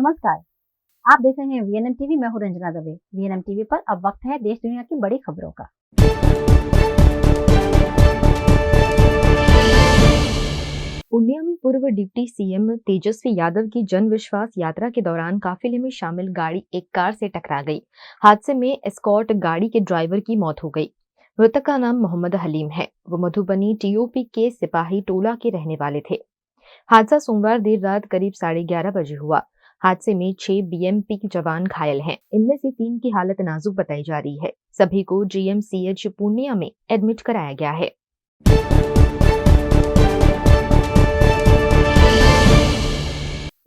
नमस्कार, आप देख रहे हैं वीएनएम टीवी। मैं हूं रंजना दवे। वीएनएम टीवी पर अब वक्त है देश दुनिया की बड़ी खबरों का। पूर्णिया में पूर्व डिप्टी सीएम तेजस्वी यादव की जन विश्वास यात्रा के दौरान काफिले में शामिल गाड़ी एक कार से टकरा गई। हादसे में एस्कॉर्ट गाड़ी के ड्राइवर की मौत हो गई। मृतक का नाम मोहम्मद हलीम है। वो मधुबनी टीओपी के सिपाही टोला के रहने वाले थे। हादसा सोमवार देर रात करीब 11:30 बजे हुआ। हादसे में 6 बीएमपी जवान घायल हैं। इनमें से 3 की हालत नाजुक बताई जा रही है। सभी को जीएमसीएच पूर्णिया में एडमिट कराया गया है।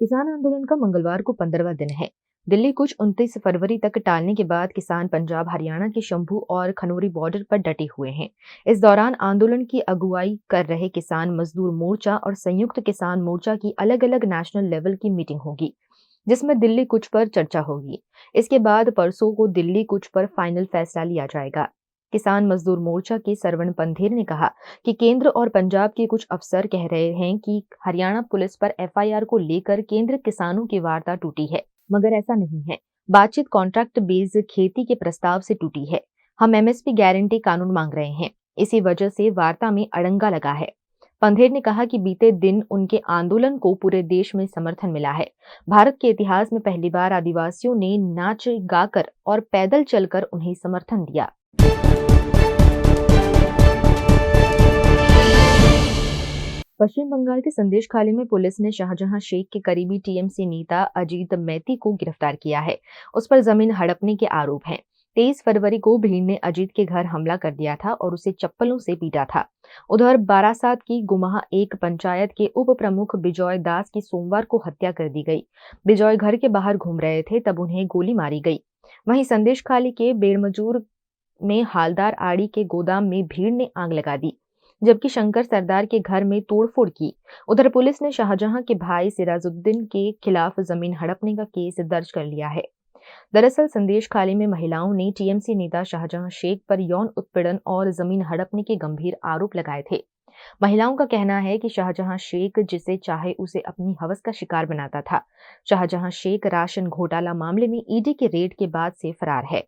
किसान आंदोलन का मंगलवार को 15वां दिन है। दिल्ली कुछ 29 फरवरी तक टालने के बाद किसान पंजाब हरियाणा के शंभू और खनौरी बॉर्डर पर डटे हुए हैं। इस दौरान आंदोलन की अगुवाई कर रहे किसान मजदूर मोर्चा और संयुक्त किसान मोर्चा की अलग अलग नेशनल लेवल की मीटिंग होगी, जिसमें दिल्ली कुछ पर चर्चा होगी। इसके बाद परसों को दिल्ली कुछ पर फाइनल फैसला लिया जाएगा। किसान मजदूर मोर्चा के सरवण पंधेर ने कहा कि केंद्र और पंजाब के कुछ अफसर कह रहे हैं कि हरियाणा पुलिस पर एफआईआर को लेकर केंद्र किसानों की वार्ता टूटी है, मगर ऐसा नहीं है। बातचीत कॉन्ट्रैक्ट बेस्ड खेती के प्रस्ताव से टूटी है। हम एमएसपी गारंटी कानून मांग रहे हैं, इसी वजह से वार्ता में अड़ंगा लगा है। पंधेर ने कहा कि बीते दिन उनके आंदोलन को पूरे देश में समर्थन मिला है। भारत के इतिहास में पहली बार आदिवासियों ने नाच गाकर और पैदल चलकर उन्हें समर्थन दिया। पश्चिम बंगाल के संदेश खाली में पुलिस ने शाहजहां शेख के करीबी टीएमसी नेता अजीत मैती को गिरफ्तार किया है। उस पर जमीन हड़पने के आरोप हैं। 23 फरवरी को भीड़ ने अजीत के घर हमला कर दिया था और उसे चप्पलों से पीटा था। उधर बारासात की गुमाह एक पंचायत के उप प्रमुख बिजॉय दास की सोमवार को हत्या कर दी गई। बिजॉय घर के बाहर घूम रहे थे, तब उन्हें गोली मारी गई। वहीं संदेश खाली के बेड़मजूर में हालदार आड़ी के गोदाम में भीड़ ने आग लगा दी, जबकि शंकर सरदार के घर में तोड़फोड़ की। उधर पुलिस ने शाहजहां के भाई सिराजुद्दीन के खिलाफ जमीन हड़पने का केस दर्ज कर लिया है। दरअसल संदेश खाली में महिलाओं ने टीएमसी नेता शाहजहां शेख पर यौन उत्पीड़न और जमीन हड़पने के गंभीर आरोप लगाए थे। महिलाओं का कहना है कि शाहजहां शेख जिसे चाहे उसे अपनी हवस का शिकार बनाता था। शाहजहां शेख राशन घोटाला मामले में ईडी के रेड के बाद से फरार है।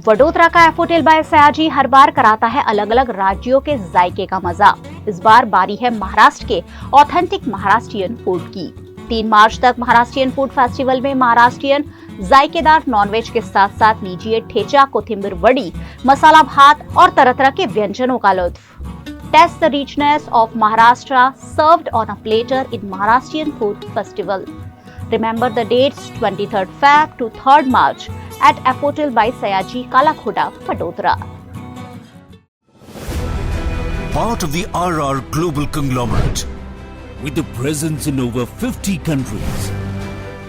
वडोदरा का एफोटेल बाय सयाजी हर बार कराता है अलग अलग राज्यों के जायके का मजा। इस बार बारी है महाराष्ट्र के ऑथेंटिक महाराष्ट्रियन फूड की। 3 मार्च तक महाराष्ट्रियन फूड फेस्टिवल में महाराष्ट्रियन जायकेदार नॉनवेज के साथ साथ लीजिए ठेचा, कोथिंबीर वड़ी, मसाला भात और तरह तरह के व्यंजनों का लुत्फ। Taste the richness of Maharashtra served on a platter in Maharashtrian Food Festival. Remember the dates 23rd Feb to 3rd March at Apotel by Sayaji, Kalakhoda, Vadodara. Part of the RR Global Conglomerate with a presence in over 50 countries,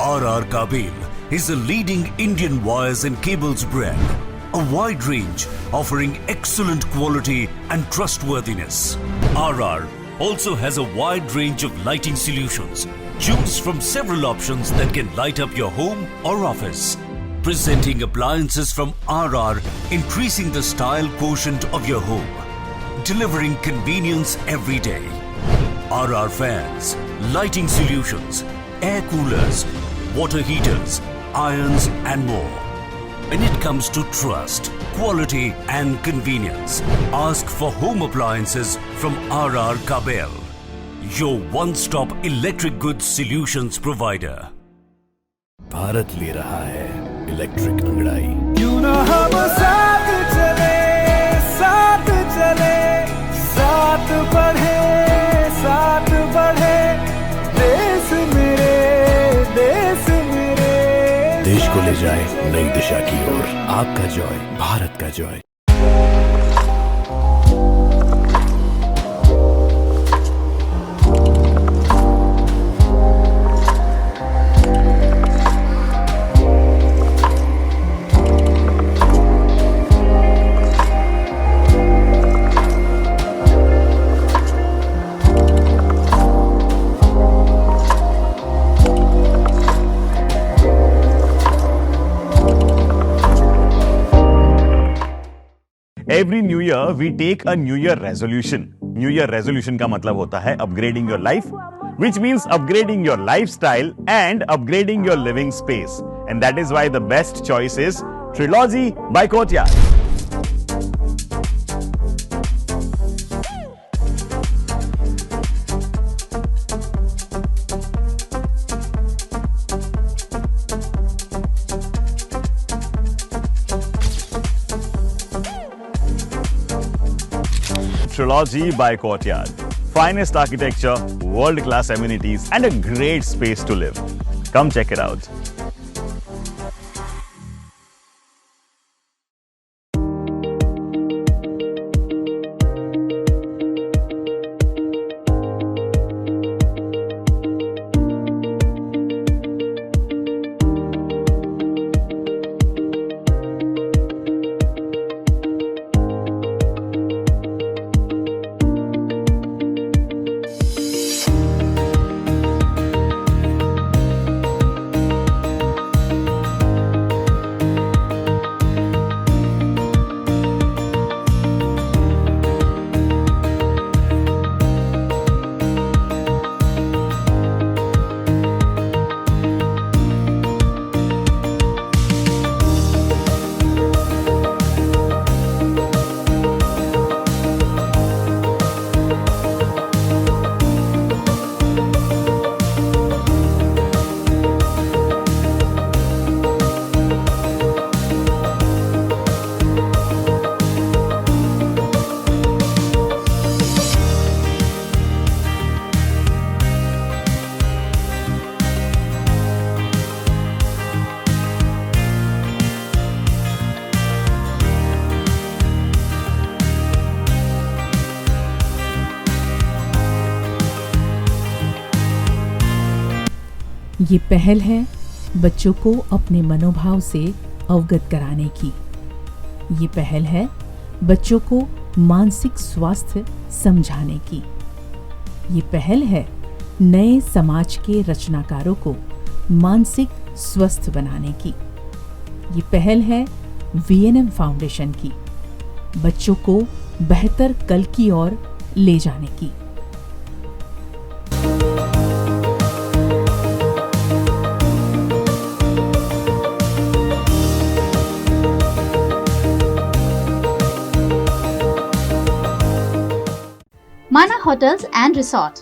RR Kabel is a leading Indian wires and cables brand, a wide range offering excellent quality and trustworthiness. RR also has a wide range of lighting solutions. Choose from several options that can light up your home or office. Presenting appliances from RR, increasing the style quotient of your home. Delivering convenience every day. RR fans, lighting solutions, air coolers, water heaters, irons and more. When it comes to trust, quality and convenience, ask for home appliances from RR Kabel, your one-stop electric goods solutions provider. Bharat ले रहा है electric अंगड़ाई। क्यों ना हम साथ चले, साथ चले, साथ बढ़े, साथ बढ़े, देश मेरे, देश मेरे। देश को ले जाए नई दिशा की ओर। आपका जॉय, भारत का joy. Every new year we take a new year resolution. New year resolution का मतलब होता है upgrading your life, which means upgrading your lifestyle and upgrading your living space. And that is why the best choice is Trilogy by Courtyard. Trilogy by Courtyard. Finest architecture, world-class amenities, and a great space to live. Come check it out. ये पहल है बच्चों को अपने मनोभाव से अवगत कराने की। ये पहल है बच्चों को मानसिक स्वास्थ्य समझाने की। ये पहल है नए समाज के रचनाकारों को मानसिक स्वस्थ बनाने की। ये पहल है वीएनएम फाउंडेशन की, बच्चों को बेहतर कल की ओर ले जाने की। माना होटल्स एंड रिसोर्ट।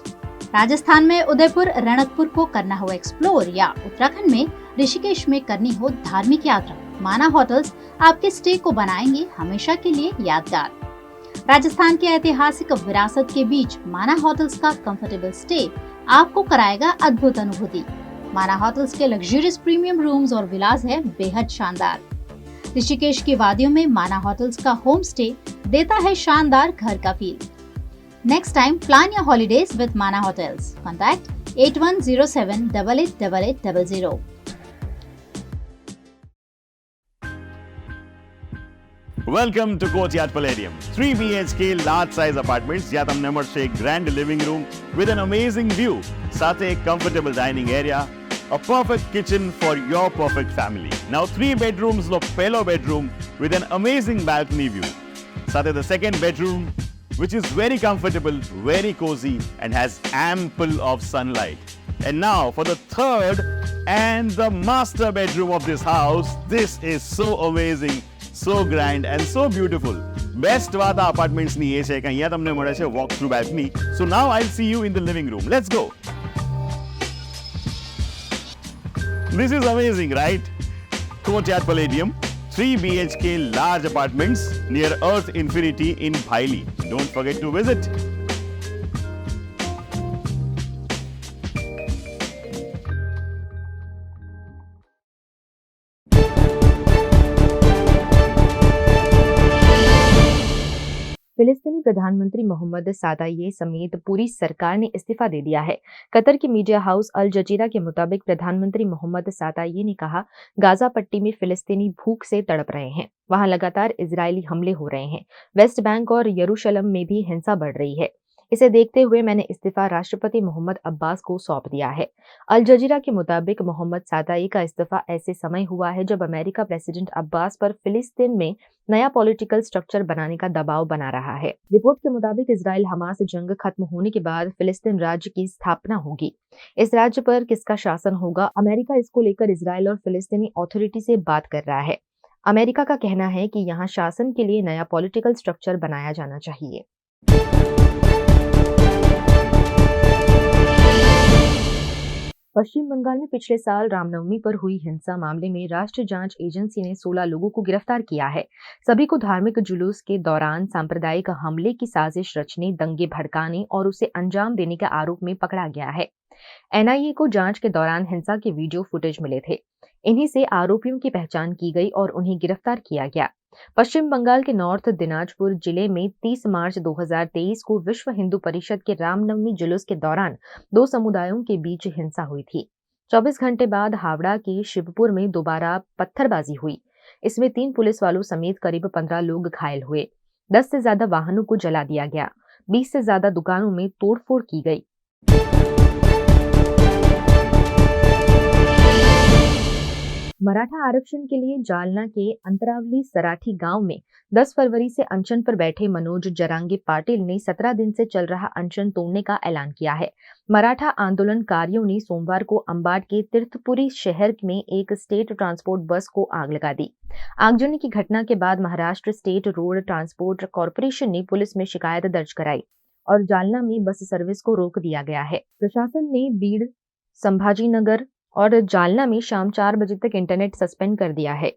राजस्थान में उदयपुर रणकपुर को करना हो एक्सप्लोर या उत्तराखंड में ऋषिकेश में करनी हो धार्मिक यात्रा, माना होटल्स आपके स्टे को बनाएंगे हमेशा के लिए यादगार। राजस्थान के ऐतिहासिक विरासत के बीच माना होटल्स का कंफर्टेबल स्टे आपको कराएगा अद्भुत अनुभूति। माना होटल्स के लग्जरियस प्रीमियम रूम्स और विलास है बेहद शानदार। ऋषिकेश की वादियों में माना होटल्स का होम स्टे देता है शानदार घर का feel. Next time, plan your holidays with Mana Hotels. Contact 8107888800. Welcome to Courtyard Palladium. 3 BHK large size apartments જ્યાં તમને મળશે એક grand living room with an amazing view, સાથે એક comfortable dining area, a perfect kitchen for your perfect family. Now 3 bedrooms નો પહેલો bedroom with an amazing balcony view. સાથે the second bedroom which is very comfortable, very cozy and has ample of sunlight. And now for the third and the master bedroom of this house. This is so amazing, so grand and so beautiful. Best વાત આ apartments ની એ છે કે અહીંયા તમને મળે છે walk through balcony. So now I'll see you in the living room. Let's go. This is amazing, right? Courtyard Palladium. 3 BHK large apartments near Earth Infinity in Bhaili. Don't forget to visit. फिलिस्तीनी प्रधानमंत्री मोहम्मद सादाये समेत पूरी सरकार ने इस्तीफा दे दिया है। Qatar के मीडिया हाउस अल जजीरा के मुताबिक प्रधानमंत्री मोहम्मद सादाये ने कहा, गाजा पट्टी में फिलिस्तीनी भूख से तड़प रहे हैं। वहां लगातार इजरायली हमले हो रहे हैं। वेस्ट बैंक और यरूशलेम में भी हिंसा बढ़ रही है। इसे देखते हुए मैंने इस्तीफा राष्ट्रपति मोहम्मद अब्बास को सौंप दिया है। अल जजीरा के मुताबिक मोहम्मद साताई का इस्तीफा ऐसे समय हुआ है जब अमेरिका प्रेसिडेंट अब्बास पर फिलिस्तीन में नया पॉलिटिकल स्ट्रक्चर बनाने का दबाव बना रहा है। रिपोर्ट के मुताबिक इजराइल हमास जंग खत्म होने के बाद फिलिस्तीन राज्य की स्थापना होगी। इस राज्य पर किसका शासन होगा, अमेरिका इसको लेकर इजराइल और फिलिस्तीनी अथॉरिटी से बात कर रहा है। अमेरिका का कहना है कि यहाँ शासन के लिए नया पॉलिटिकल स्ट्रक्चर बनाया जाना चाहिए। पश्चिम बंगाल में पिछले साल रामनवमी पर हुई हिंसा मामले में राष्ट्रीय जांच एजेंसी ने 16 लोगों को गिरफ्तार किया है। सभी को धार्मिक जुलूस के दौरान सांप्रदायिक हमले की साजिश रचने, दंगे भड़काने और उसे अंजाम देने के आरोप में पकड़ा गया है। एनआईए को जांच के दौरान हिंसा के वीडियो फुटेज मिले थे। इन्हीं से आरोपियों की पहचान की गई और उन्हें गिरफ्तार किया गया। पश्चिम बंगाल के नॉर्थ दिनाजपुर जिले में 30 मार्च 2023 को विश्व हिंदू परिषद के रामनवमी जुलूस के दौरान दो समुदायों के बीच हिंसा हुई थी। 24 घंटे बाद हावड़ा के शिवपुर में दोबारा पत्थरबाजी हुई। इसमें 3 पुलिस वालों समेत करीब 15 लोग घायल हुए। 10 से ज्यादा वाहनों को जला दिया गया। 20 से ज्यादा दुकानों में तोड़फोड़ की गई। मराठा आरक्षण के लिए जालना के अंतरावली सराठी गांव में 10 फरवरी से अनशन पर बैठे मनोज जरांगे पाटिल ने 17 दिन से चल रहा अनशन तोड़ने का ऐलान किया है। मराठा आंदोलनकारियों ने सोमवार को अंबाड के तीर्थपुरी शहर में एक स्टेट ट्रांसपोर्ट बस को आग लगा दी। आगजनी की घटना के बाद Maharashtra state road transport corporation ने पुलिस में शिकायत दर्ज कराई और जालना में बस सर्विस को रोक दिया गया है। प्रशासन ने बीड़, संभाजीनगर और जालना में शाम 4 बजे तक इंटरनेट सस्पेंड कर दिया है।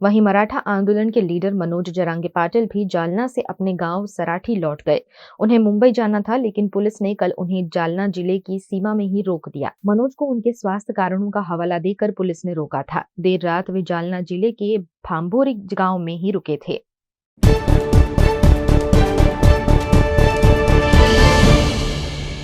वहीं मराठा आंदोलन के लीडर मनोज जरांगे पाटिल भी जालना से अपने गांव सराठी लौट गए। उन्हें मुंबई जाना था, लेकिन पुलिस ने कल उन्हें जालना जिले की सीमा में ही रोक दिया। मनोज को उनके स्वास्थ्य कारणों का हवाला देकर पुलिस ने रोका था। देर रात वे जालना जिले के भांभोरी गांव में ही रुके थे।